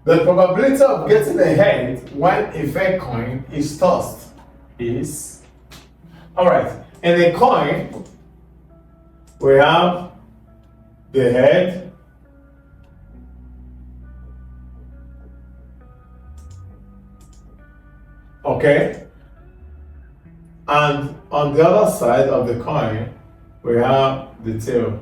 The probability of getting a head when a fair coin is tossed is, alright, in a coin, we have the head, okay, and on the other side of the coin, we have the tail.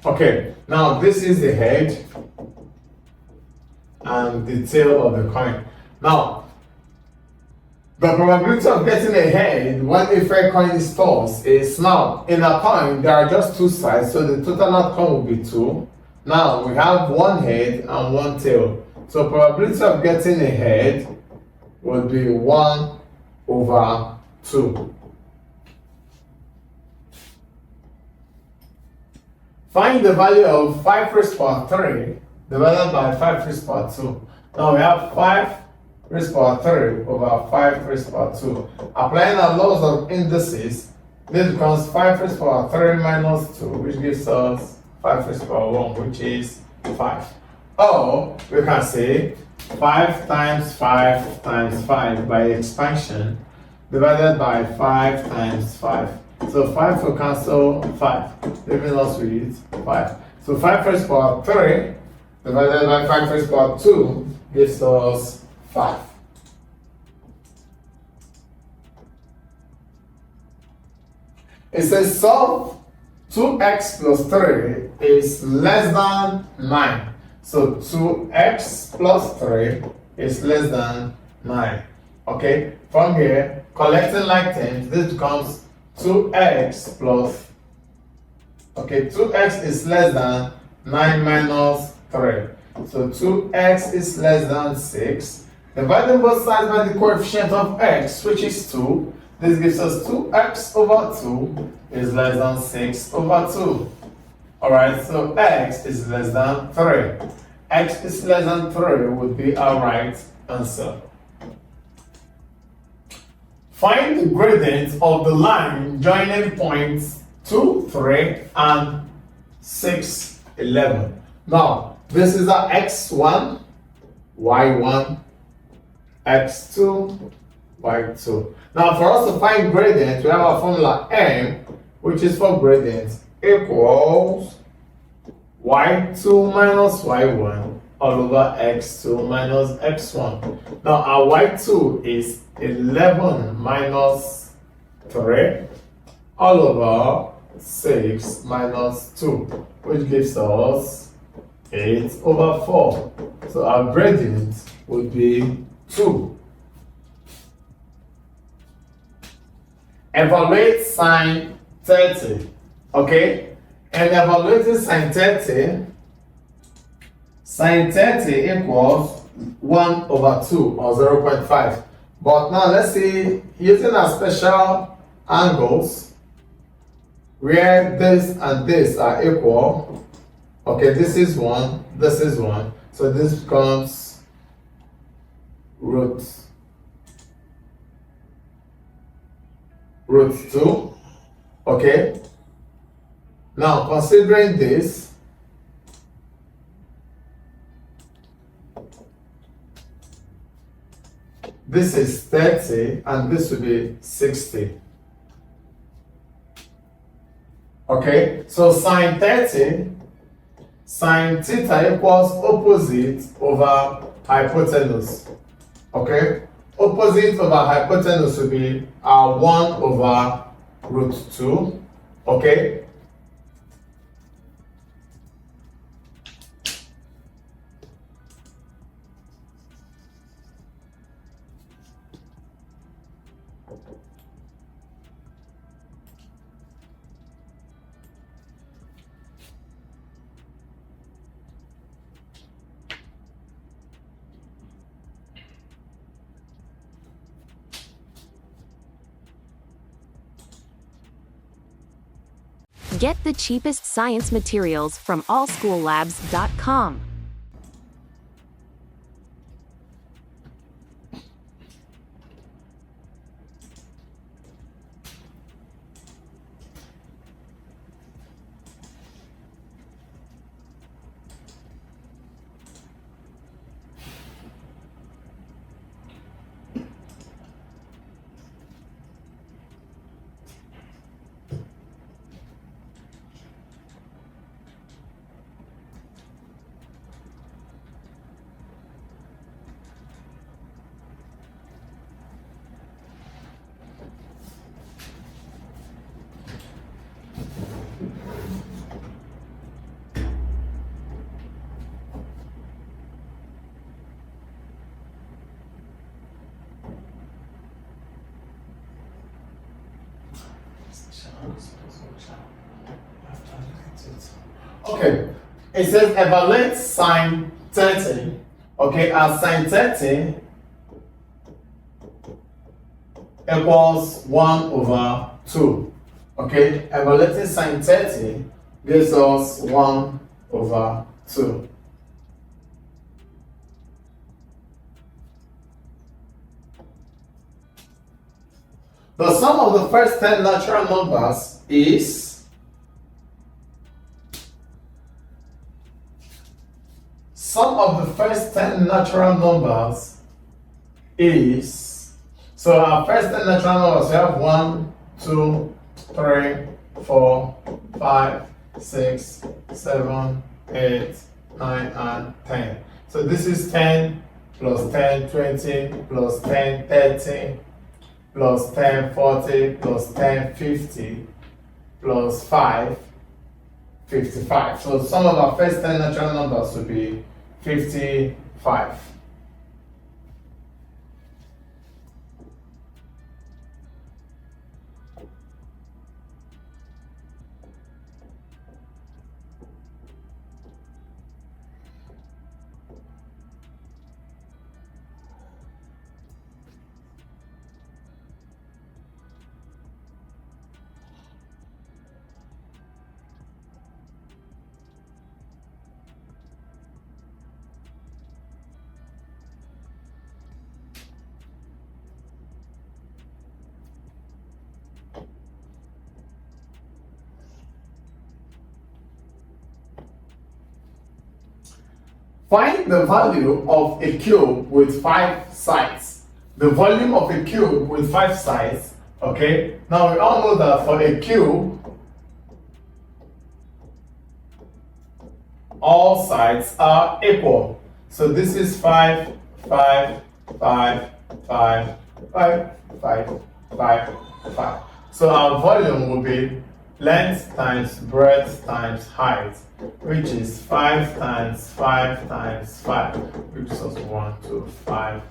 Okay, now this is the head and the tail of the coin. Now, the probability of getting a head when a fair coin is tossed is, now in a coin there are just two sides, so the total outcome will be 2. Now we have one head and one tail. So probability of getting a head would be 1/2. Find the value of 5 raised to power 3 divided by 5 raised to power 2. Now we have 5 raised to power 3 over 5 raised to power 2. Applying our laws of indices, this becomes 5 raised to power 3 minus 2, which gives us 5 raised to power 1, which is 5. Or we can say 5 times 5 times 5 by expansion divided by 5 times 5. So 5 will cancel 5, leaving us with 5. So 5 raised to power 3 divided by 5 raised to power 2 gives us 5. It says solve 2x plus 3 is less than 9. So 2x plus 3 is less than 9. Okay, from here, collecting like terms, this becomes 2x plus, okay, 2x is less than 9 minus 3. So 2x is less than 6. Dividing both sides by the coefficient of x, which is 2, this gives us 2x over 2 is less than 6 over 2. Alright, so x is less than 3. X is less than 3 would be our right answer. Find the gradient of the line joining points 2, 3, and 6, 11. Now, this is our x1, y1, x2, y2. Now, for us to find gradient, we have our formula m, which is for gradient, equals y2 minus y1 all over x2 minus x1. Now our y2 is 11 minus 3 all over 6 minus 2, which gives us 8 over 4. So our gradient would be 2. Evaluate sine 30. Okay? And evaluating sine 30, sine 30 equals 1 over 2 or 0.5. But now let's see, using our special angles where this and this are equal. Okay, this is 1, this is 1. So this becomes root 2. Okay. Now, considering this, this is 30 and this will be 60. Okay, so sine 30, sine theta equals opposite over hypotenuse. Okay, opposite over hypotenuse will be 1 over root 2. Okay. Get the cheapest science materials from allschoollabs.com. Okay, it says evaluate sine 30. Okay, as sine 30 equals 1 over 2. Okay, evaluating sine 30 gives us 1 over 2. The sum of the first 10 natural numbers is sum of the first 10 natural numbers is, so our first 10 natural numbers, we have 1, 2, 3, 4, 5, 6, 7, 8, 9, and 10. So this is 10 plus 10, 20, plus 10, 30, plus 10, 40, plus 10, 50, plus 5, 55. So the sum of our first 10 natural numbers would be 55. Find the value of a cube with 5 sides. The volume of a cube with 5 sides, okay? Now we all know that for a cube, all sides are equal. So this is 5, 5, 5, 5, 5, 5, 5, 5. So our volume will be length times breadth times height, which is 5 times 5 times 5, which is also 125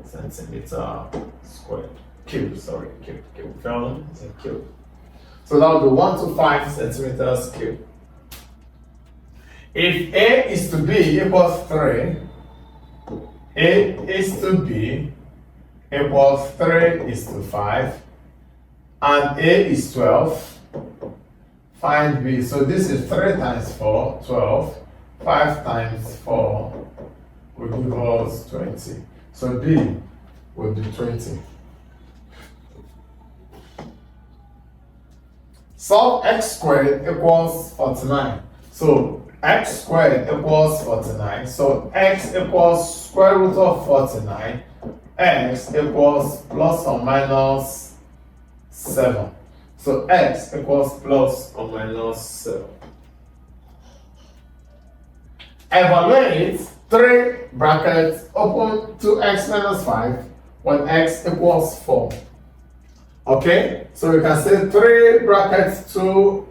centimeter squared. Cube. Volume is a cube. So that would be 125 centimeters cube. If A is to B equals 3, A is to B equals 3 is to 5, and A is 12, find B. So this is 3 times 4, 12. 5 times 4 will give us 20. So B will be 20. Solve x squared equals 49. So x squared equals 49. So x equals square root of 49. X equals plus or minus 7. So x equals plus or minus 7. Evaluate 3 brackets open 2x minus 5 when x equals 4. Okay, so we can say 3 brackets 2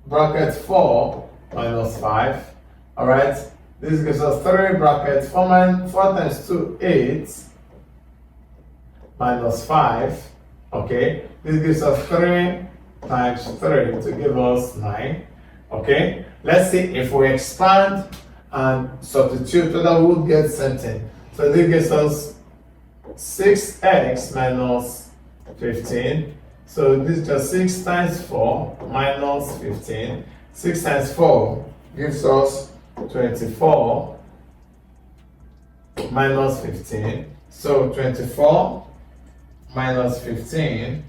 bracket 4 minus 5. Alright, this gives us 3 brackets 4 times 2, 8 minus 5. Okay, this gives us 3 times 3 to give us 9. Okay, let's see if we expand and substitute whether we would get something. So this gives us 6x minus 15. So this is just 6 times 4 minus 15. 6 times 4 gives us 24 minus 15. So 24 minus 15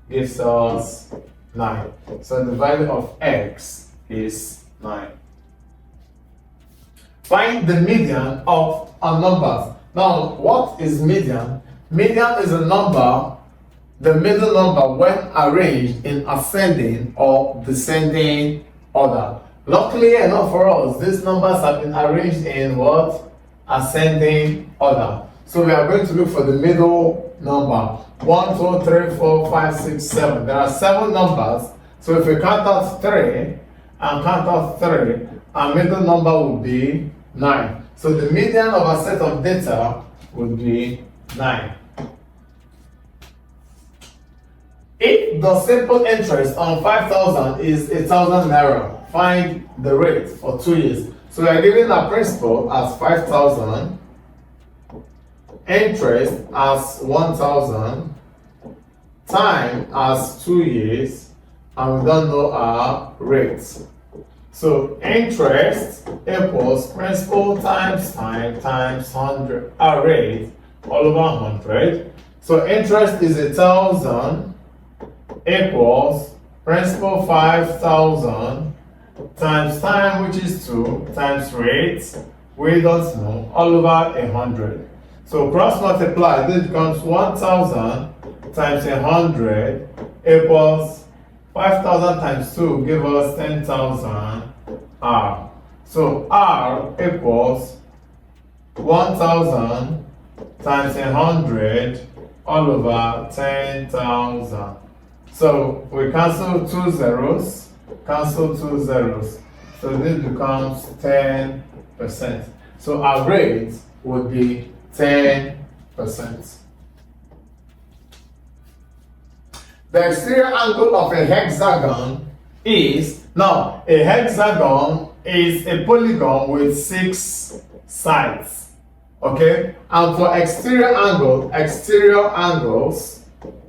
gives us 9. So the value of x is 9. Find the median of our numbers. Now, what is median? Median is a number, the middle number when arranged in ascending or descending order. Luckily enough for us, these numbers have been arranged in what? Ascending order. So we are going to look for the middle number. 1, 2, 3, 4, 5, 6, 7. There are 7 numbers. So if we count out 3 and count out 3, our middle number would be 9. So the median of a set of data would be 9. If the simple interest on 5,000 is 1,000 naira, find the rate for 2 years. So we are given our principal as 5,000, interest as 1,000, time as 2 years, and we don't know our rates. So interest equals principal times time times 100, our rate all over 100. So interest is 1,000 equals principal 5,000 times time, which is 2, times rate, we don't know, all over 100. So cross multiply, this becomes 1,000 times 100 equals 5,000 times 2 give us 10,000 R. So R equals 1,000 times 100 all over 10,000. So we cancel 2 zeros, cancel 2 zeros. So this becomes 10%. So our rate would be 10%. The exterior angle of a hexagon is, now a hexagon is a polygon with 6 sides, okay? And for exterior angles,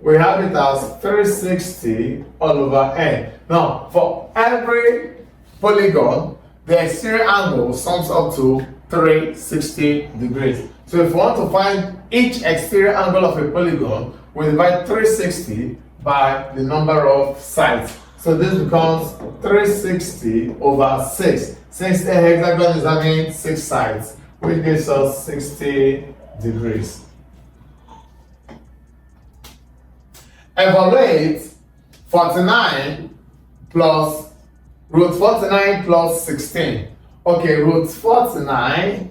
we have it as 360 all over n. Now, for every polygon, the exterior angle sums up to 360 degrees. So if we want to find each exterior angle of a polygon, we divide 360 by the number of sides. So this becomes 360 over 6. Since a hexagon is having 6 sides, which gives us 60 degrees. Evaluate 49 plus root 49 plus 16. Okay, root 49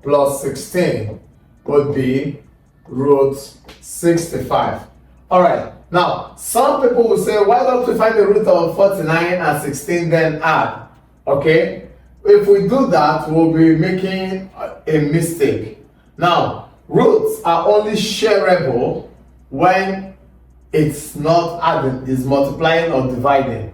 plus 16 would be root 65. All right, now some people will say, why don't we find the root of 49 and 16 then add? Okay, if we do that, we'll be making a mistake. Now, roots are only shareable when it's not adding, it's multiplying or dividing.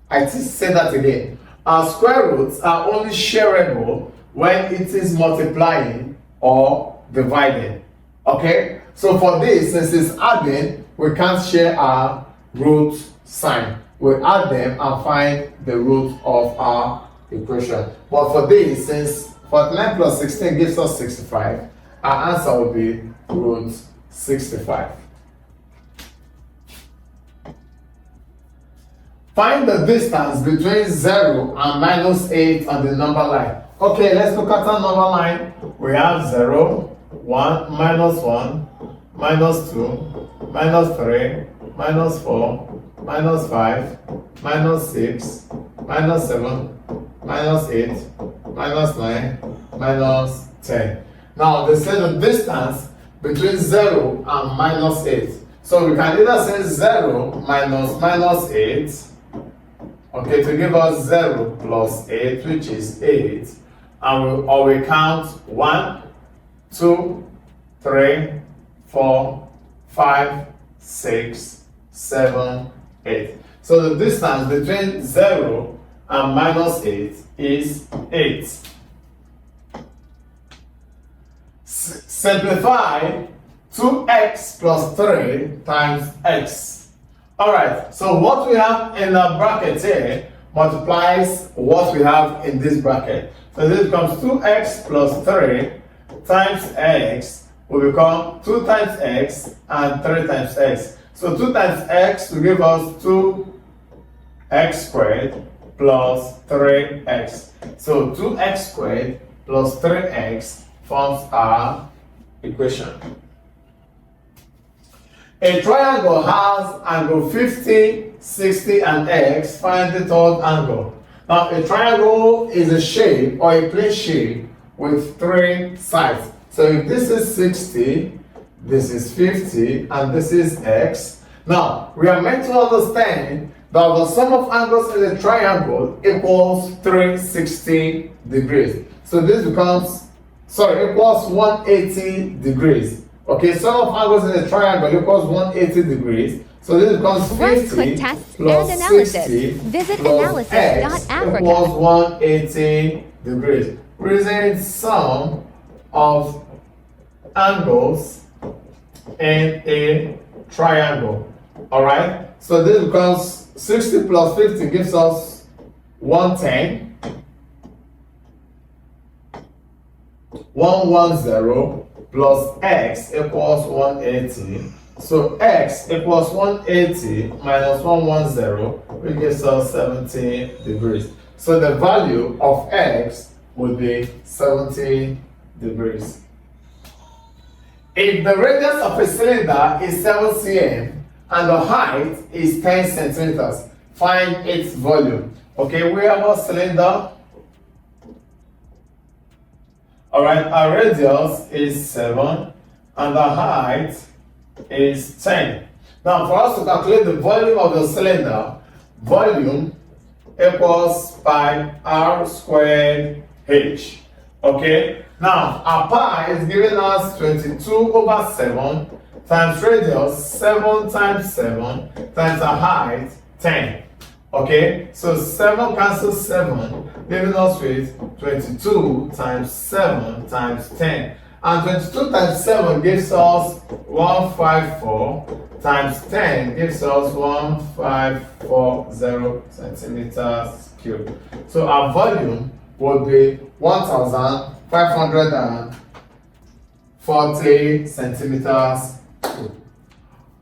I just say that again. Our square roots are only shareable when it is multiplying or dividing. Okay? So for this, since it's adding, we can't share our root sign. We add them and find the root of our equation. But for this, since 49 plus 16 gives us 65, our answer will be root 65. Find the distance between 0 and minus 8 on the number line. Okay, let's look at our number line. We have 0, 1, minus 1, minus 2, minus 3, minus 4, minus 5, minus 6, minus 7, minus 8, minus 9, minus 10. Now, they say the distance between 0 and minus 8. So we can either say 0 minus minus 8, okay, to give us 0 plus 8, which is 8. And or we count 1, 2, 3, 4, 5, 6, 7, 8. So the distance between 0 and minus 8 is 8. Simplify 2x plus 3 times x. Alright, so what we have in the bracket here multiplies what we have in this bracket. So this becomes 2x plus 3 times x will become 2 times x and 3 times x. So 2 times x will give us 2x squared plus 3x. So 2x squared plus 3x forms our equation. A triangle has angle 50, 60, and x. Find the third angle. Now, a triangle is a shape or a plane shape with 3 sides. So if this is 60, this is 50, and this is x. Now, we are meant to understand that the sum of angles in a triangle equals 360 degrees. So this becomes, equals 180 degrees. Okay, sum of angles in a triangle equals 180 degrees. So this becomes 50 quick tests plus and analysis. 60 Visit plus x analysis.africa. equals 180 degrees. Represent sum of angles in a triangle. Alright, so this becomes 60 plus 50 gives us 110. 110 plus x equals 180. So x equals 180 minus 110, which gives us 70 degrees. So the value of x would be 70 degrees. If the radius of a cylinder is 7 cm and the height is 10 centimeters, find its volume. Okay, we have a cylinder. Alright, our radius is 7 and the height is 10. Now, for us to calculate the volume of the cylinder, volume equals pi r squared h. Okay, now our pi is giving us 22/7 times radius 7 times 7 times our height 10. Okay, so 7 cancels 7, leaving us with 22 times 7 times 10. And 22 times 7 gives us 154 times 10 gives us 1540 centimeters cubed. So our volume would be 1540 centimeters cubed.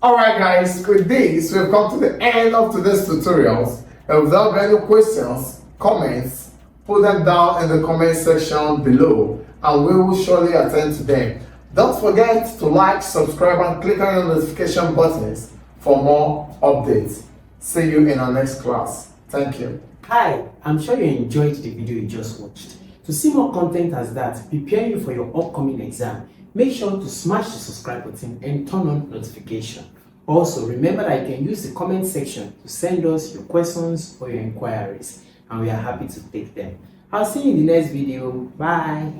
Alright guys, with this we've come to the end of today's tutorials. If there are any questions, comments, put them down in the comment section below and we will surely attend to them. Don't forget to like, subscribe and click on the notification buttons for more updates. See you in our next class. Thank you. Hi, I'm sure you enjoyed the video you just watched. To see more content as that, preparing you for your upcoming exam, make sure to smash the subscribe button and turn on notification. Also, remember that you can use the comment section to send us your questions or your inquiries, and we are happy to take them. I'll see you in the next video. Bye.